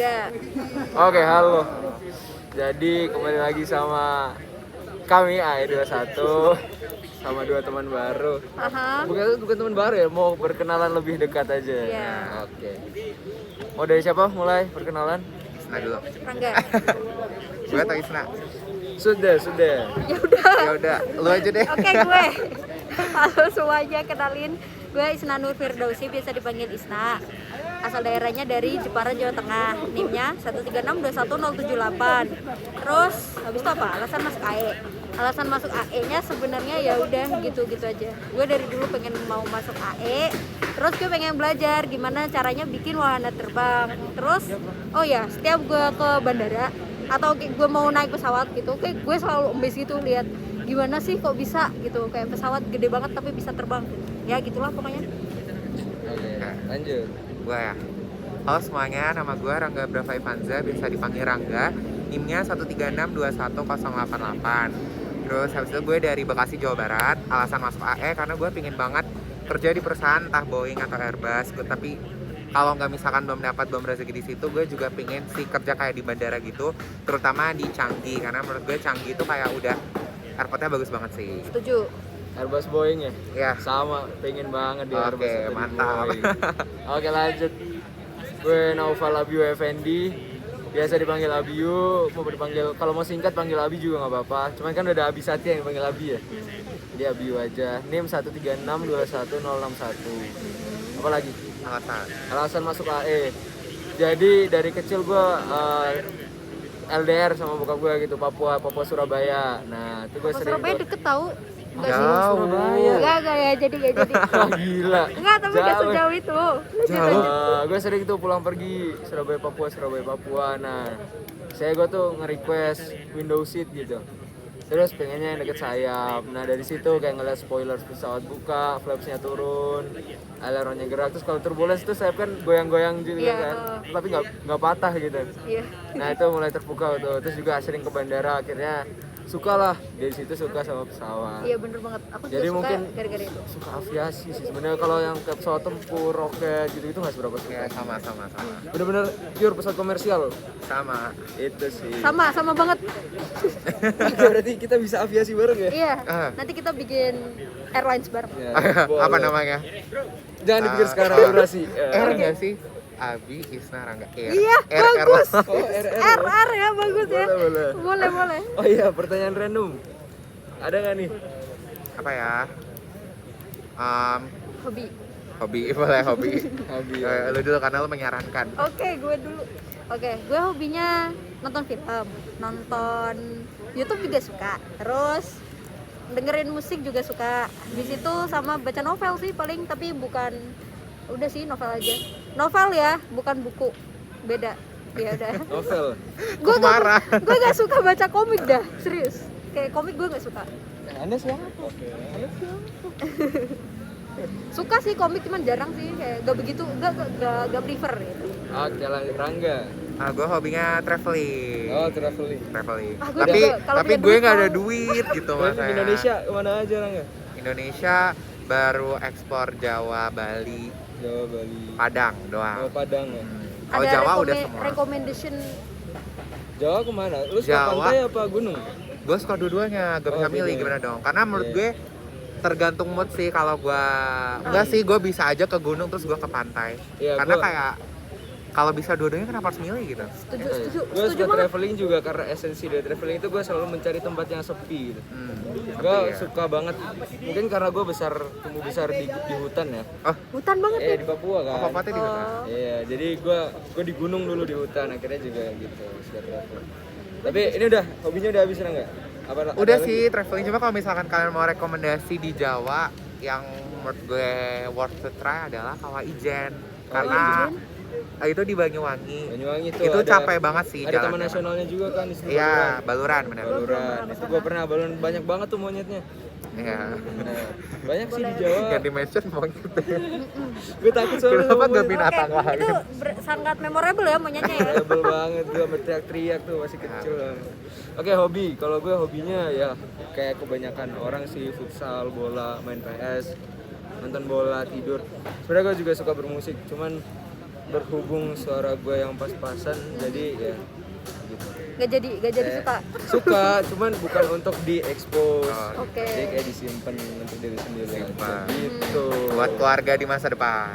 Ya. Oke, halo. Jadi kembali lagi sama kami AE21 sama dua teman baru. Aha. Bukan teman baru ya, mau berkenalan lebih dekat aja. Iya. Nah, oke. Mau dari siapa mulai perkenalan? Isna dulu. Rangga. Gue atau Isna? Sudah. Ya udah. Ya udah, lu aja deh. Oke, gue. Halo semuanya, kenalin. Gue Isna Nur Firdausi, biasa dipanggil Isna. Asal daerahnya dari Jepara, Jawa Tengah. NIM-nya 136210078. Terus habis itu apa? Alasan masuk AE. Alasan masuk AE-nya sebenarnya ya udah gitu-gitu aja. Gue dari dulu pengen mau masuk AE. Terus gue pengen belajar gimana caranya bikin wahana terbang. Terus oh ya, setiap gue ke bandara atau gue mau naik pesawat gitu, kayak gue selalu amazed gitu lihat gimana sih kok bisa gitu, kayak pesawat gede banget tapi bisa terbang. Ya gitulah pokoknya. Oke, lanjut. Gue ya. Halo semuanya, nama gue Rangga Brava Ivanza, bisa dipanggil Rangga. NIM-nya 136210088. Terus habis itu gue dari Bekasi, Jawa Barat. Alasan masuk AE karena gue pingin banget kerja di perusahaan entah Boeing atau Airbus. Tapi kalau nggak misalkan belum rezeki di situ, gue juga pingin sih kerja kayak di bandara gitu, terutama di Changi, karena menurut gue Changi itu kayak udah airportnya bagus banget sih. Setuju. Airbus Boeing ya? Ya. Sama, pengen banget di Oke, Airbus atau di mantap. Boeing. Oke, lanjut. Gue Naufal Abiu Effendi, biasa dipanggil Abiu. Mau dipanggil, kalau mau singkat panggil Abi juga nggak apa-apa. Cuman kan udah ada Abi Satya yang dipanggil Abi ya. Dia Abiu aja. NIM 136210081. Apa lagi? Alasan masuk AE. Jadi dari kecil gue LDR sama bokap gue gitu, Papua Surabaya. Nah, itu gue sering Surabaya deket tahu. Enggak sih. Jauh. Surabaya. Enggak ya, jadi enggak jadi. Wah, gila. Enggak, tapi enggak Jauh. sejauh itu. Gue sering tuh pulang pergi Surabaya Papua. Nah, gue tuh nge-request window seat gitu. Terus pengennya yang deket sayap. Nah, dari situ kayak ngeliat spoiler pesawat buka, flapsnya turun, aileronnya gerak. Terus kalau turbulence tuh sayap kan goyang-goyang juga Iya, kan, tapi nggak patah gitu. Iya. Nah, itu mulai terpukau tuh. Terus juga sering ke bandara, akhirnya suka lah, dari situ suka sama pesawat. Iya bener banget. Aku juga Jadi suka mungkin gara-gara itu. suka aviasi sih sebenarnya. Kalau yang ke pesawat tempur, roket gitu itu nggak seberapa suka. Ya, sama. Bener-bener pure pesawat komersial. Sama. Itu sih. Sama banget. Berarti kita bisa aviasi bareng ya? Iya. Ah. Nanti kita bikin airlines bareng. Ya, Apa boleh. namanya? Jangan dipikir sekarang durasi. R nggak sih? Abi, Isna, Rangga, R. Iya, R, bagus. Oh, RR. RR ya, bagus ya. Boleh. Boleh. Oh iya, pertanyaan random. Ada nggak nih? Apa ya? Hobi. Boleh hobi. Hobi. Lu dulu karena lu menyarankan. Oke, gue dulu. Oke, gue hobinya nonton film, nonton YouTube juga suka. Terus dengerin musik juga suka. Di situ sama baca novel sih paling, tapi bukan, udah sih novel aja. Novel ya, bukan buku. Beda. Ya udah. Novel. Gue gak suka baca komik dah, serius. Kayak komik gue gak suka. Anda siapa? Suka sih komik, cuman jarang sih, kayak gak begitu, gak prefer gitu. Oke, lanjut Rangga. Gue hobinya traveling. Oh, traveling. Ah, gue Tapi juga, kalau punya gue duit nggak ada mau. duit gitu Di makanya. Indonesia kemana aja Rangga? Indonesia baru ekspor Jawa, Bali, Jawa, Bali. Padang doang. Oh, Padang ya. Kalau Ada Jawa udah semua. recommendation. Jawa kemana? Lu suka Jawa. pantai apa gunung? Gue suka dua-duanya, gak bisa Oh, milih gitu. gimana dong. Karena menurut Iya. gue tergantung mood sih. Kalau gue enggak sih, gue bisa aja ke gunung terus gue ke pantai. Iya, Karena gua- kayak kalau bisa dua-duanya kenapa harus milih gitu? Setuju Gue setuju suka banget. traveling juga karena esensi dari traveling itu gue selalu mencari tempat yang sepi gitu. Gue Tapi ya. suka banget, mungkin karena gue tumbuh besar di hutan ya. Oh, Hutan banget ya. Di Papua kan. apa-apa di sana. Iya, jadi gue di gunung dulu di hutan, akhirnya juga gitu suka traveling. Tapi ini udah, hobinya udah habis nggak? Apa? Udah ada sih lagi? traveling, cuma kalau misalkan kalian mau rekomendasi di Jawa yang menurut gue worth to try adalah Kawah Ijen. Karena itu di Banyuwangi. Banyuwangi Itu ada- capek banget sih Ada taman jalannya. nasionalnya juga kan di situ. Iya, Baluran benar. Baluran. Itu gue pernah balon banyak banget tuh monyetnya. Iya. Nah, banyak sih di Jawa. Yang di mention mau gitu. Gue takut soalnya Kenapa sama nggak monyet. binatang lain? Itu sangat memorable ya monyetnya ya. Rebel banget, gue sampai teriak-teriak tuh masih kecil. Oke, hobi. Kalau gue hobinya ya kayak kebanyakan orang sih, futsal, bola, main PS, nonton bola, tidur. Sebenarnya gue juga suka bermusik, cuman berhubung suara gue yang pas-pasan jadi ya gitu. Gak jadi suka. Suka, cuman bukan untuk diekspos. Oke. Jadi kayak disimpan untuk diri sendiri aja. Simpan. Gitu. Buat keluarga di masa depan.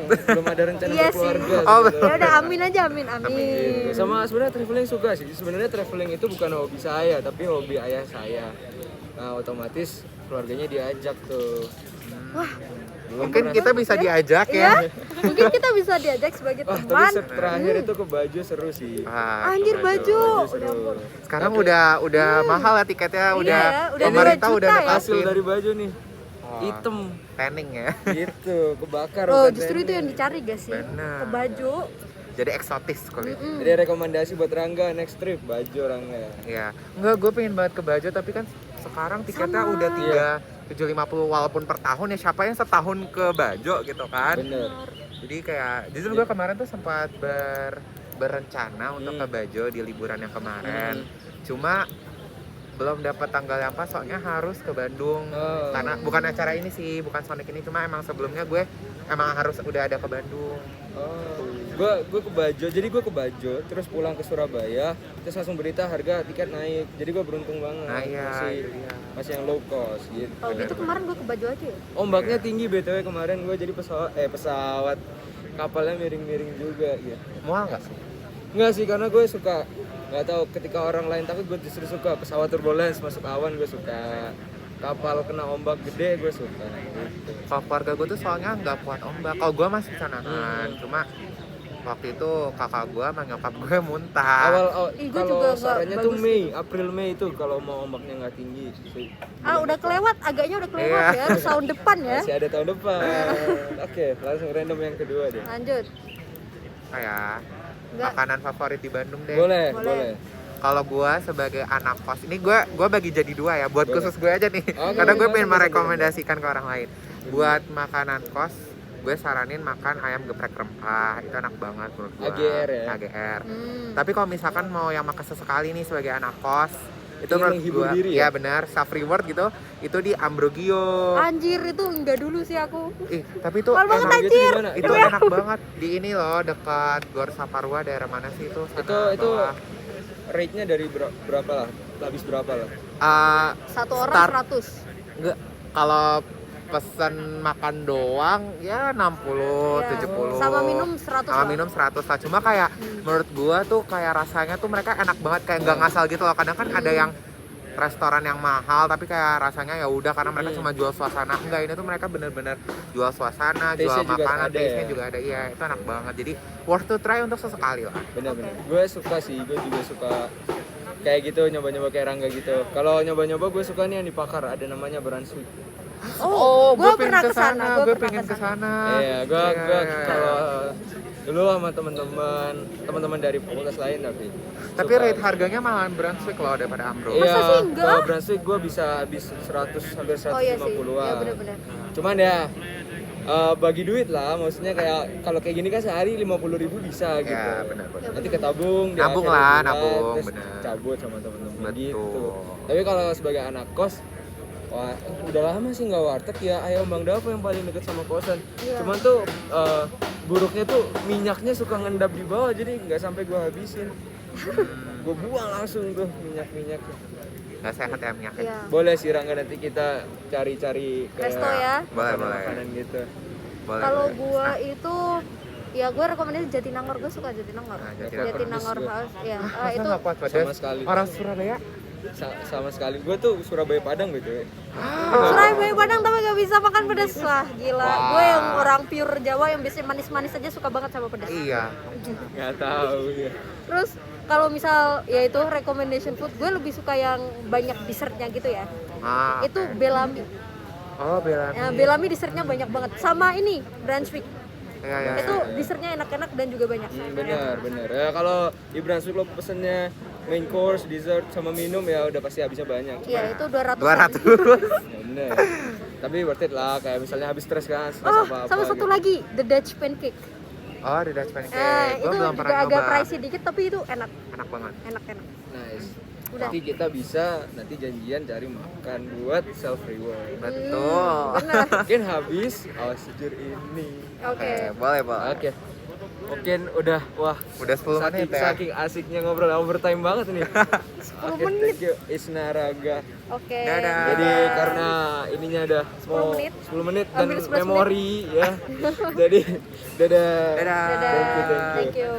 Belum ada rencana Iya sih. berkeluarga. Oh, sebenarnya. Ya udah amin aja, amin. Gitu. Sama sebenarnya traveling suka sih. Sebenarnya traveling itu bukan hobi saya, tapi hobi ayah saya. Nah, otomatis keluarganya diajak tuh. Wah, Mungkin kita bisa diajak iya. ya. Mungkin kita bisa diajak sebagai Wah, tapi teman. terakhir itu ke Bajo seru sih. Anjir baju. Seru. Sekarang udah mahal ya tiketnya, Iya, udah pemerintah 2 udah juta ya. Hasil netasin. dari Bajo nih. Oh, Hitam. tanning ya. Gitu, kebakar. Oh, bukan justru itu tanning. yang dicari gak sih? Benar. Ke baju. Jadi eksotis kulit. Jadi rekomendasi buat Rangga next trip Bajo Rangga. Iya. Enggak, gue pengen banget ke Bajo tapi kan sekarang tiketnya udah 3.750 walaupun per tahun ya, siapa yang setahun ke Bajo gitu kan. Bener. Jadi kayak justru gue kemarin tuh sempat berencana untuk ke Bajo di liburan yang kemarin. Cuma belum dapat tanggal yang pas soalnya harus ke Bandung. Karena bukan acara ini sih, bukan Sonic ini, cuma emang sebelumnya gue emang harus udah ada ke Bandung. Gue ke Bajo, jadi gue ke Bajo, terus pulang ke Surabaya, terus langsung berita harga tiket naik. Jadi gue beruntung banget. Nah, iya, masih yang low cost gitu. Oh, itu kemarin gue ke baju aja ya. Ombaknya tinggi BTW kemarin gue jadi pesawat kapalnya miring-miring juga gitu. Mual nggak sih? Enggak sih, karena gue suka, nggak tahu, ketika orang lain takut gue justru suka. Pesawat turbulence masuk awan gue suka, kapal kena ombak gede gue suka gitu. Kalau keluarga gue tuh soalnya nggak kuat ombak. Kalau gue masih bisa nahan, cuma waktu itu kakak gue sama nyokap gue muntah. Ih, gue juga kalau nggak sarannya tuh bagus. April Mei itu kalau mau ombaknya nggak tinggi sih. Udah kelewat, agaknya udah kelewat Iya. ya. Harus tahun depan ya. Masih ada tahun depan. Oke, langsung random yang kedua deh. Lanjut. Kayak Nggak. makanan favorit di Bandung deh. Boleh. Kalau gue sebagai anak kos, ini gue bagi jadi dua ya, buat Boleh. khusus gue aja nih. Oke, Karena gue boleh, pengen boleh, merekomendasikan ke orang lain. Buat makanan kos, gue saranin makan ayam geprek rempah. Itu enak banget menurut gue. AGR ya? AGR. Tapi kalau misalkan mau yang makan sesekali nih sebagai anak kos, itu Ingin menurut menghibur gue, diri ya ya? benar, self reward gitu. Itu di Ambrogio. Anjir, itu enggak dulu sih aku. Tapi itu Mahal banget, enak, Itu anjir. di mana? itu enak banget. Di ini loh, dekat Gor Saparua, daerah mana sih itu? Sana Itu bawah. rate-nya dari berapa lah? Habis berapa lah? Satu orang Start. 100. Enggak, kalau pesan makan doang ya 60, Iya. 70. Sama minum 100 Sama lah. minum 100 lah. Cuma kayak menurut gua tuh kayak rasanya tuh mereka enak banget, kayak nggak ngasal gitu loh. Kadang kan ada yang restoran yang mahal tapi kayak rasanya ya udah karena mereka cuma jual suasana. Enggak, ini tuh mereka bener-bener jual suasana, jual Taste-nya juga makanan, ada taste-nya ya? juga ada. Iya, itu enak banget. Jadi worth to try untuk sesekali lah. Bener-bener. Gue suka sih, gue juga suka kayak gitu, nyoba-nyoba kayak Rangga gitu. Kalau nyoba-nyoba gue suka nih yang di Pakar, ada namanya Brunswick. Oh, gue gua pernah pengen kesana. Gue pengen kesana. Iya, gue Iya. kalau dulu sama teman-teman dari fakultas lain tapi Tapi rate harganya malahan Brunswick loh daripada Ambro. Masa sih enggak? Kalau Brunswick gue bisa habis 100 hampir 150-an. Oh iya sih, ya benar-benar. Cuman ya bagi duit lah, maksudnya kayak kalau kayak gini kan sehari 50.000 bisa gitu. Ya, benar-benar. Nanti ketabung, di Nabung akhir lah, bulan, nabung, terus benar. cabut sama temen-temen Betul. gitu. Tapi kalau sebagai anak kos, wah udah lama sih nggak warteg ya, ayam Bang Davo yang paling deket sama kosan. Iya. Cuman tuh buruknya tuh minyaknya suka ngendap di bawah, jadi nggak sampai gue habisin. Gue buang langsung tuh minyak-minyaknya. Nggak sehat ya minyak. Iya. Boleh sih Rangga, nanti kita cari-cari kayak Resto ya. Boleh. makanan gitu. Boleh. Kalau boleh. gua itu ya gue rekomendasi Jatinangor, gue suka Jatinangor. Nah, Jatinangor Pedes House, ya. Masa Itu nggak kuat sama pedas? sekali. Orang Surabaya? Sama sekali. Gue tuh Surabaya Padang gitu ya. Surabaya Padang tapi gak bisa makan pedas. Wah gila, Wah. gue yang orang pure Jawa yang biasanya manis-manis aja suka banget sama pedas. Iya. Nggak tahu ya. Terus kalau misal ya itu recommendation food, gue lebih suka yang banyak dessertnya gitu ya. Itu Oke. Bellamy. Oh, Bellamy. Ya, Bellamy dessertnya banyak banget. Sama ini Brunswick. Iya. Itu dessertnya enak-enak dan juga banyak. Bener. Ya kalau di Brunswick lo pesennya main course, dessert sama minum ya udah pasti habisnya banyak. Iya itu 200. 200. Ya, bener. Tapi worth it lah, kayak misalnya habis stres kan, stres Oh, apa-apa. sama satu gitu. lagi, the Dutch pancake. Oh, di Dutch pancake. Itu Gua belum juga pernah agak nyoba. pricey dikit tapi itu enak, Enak banget. enak. Nice. Udah. Nanti kita bisa janjian cari makan buat self reward. Betul. Bener. Mungkin habis awas jujur ini. Oke. Boleh. Oke. Mungkin udah Udah 10 menit ya. saking asiknya ngobrol overtime banget nih. 10 Oke, menit. thank you Isna Raga. Oke. Dadah. Jadi karena ininya udah 10 menit. 10 menit dan Hampir 11 memori ya. Jadi dadah. Dadah. Dadah. Thank you. Thank you.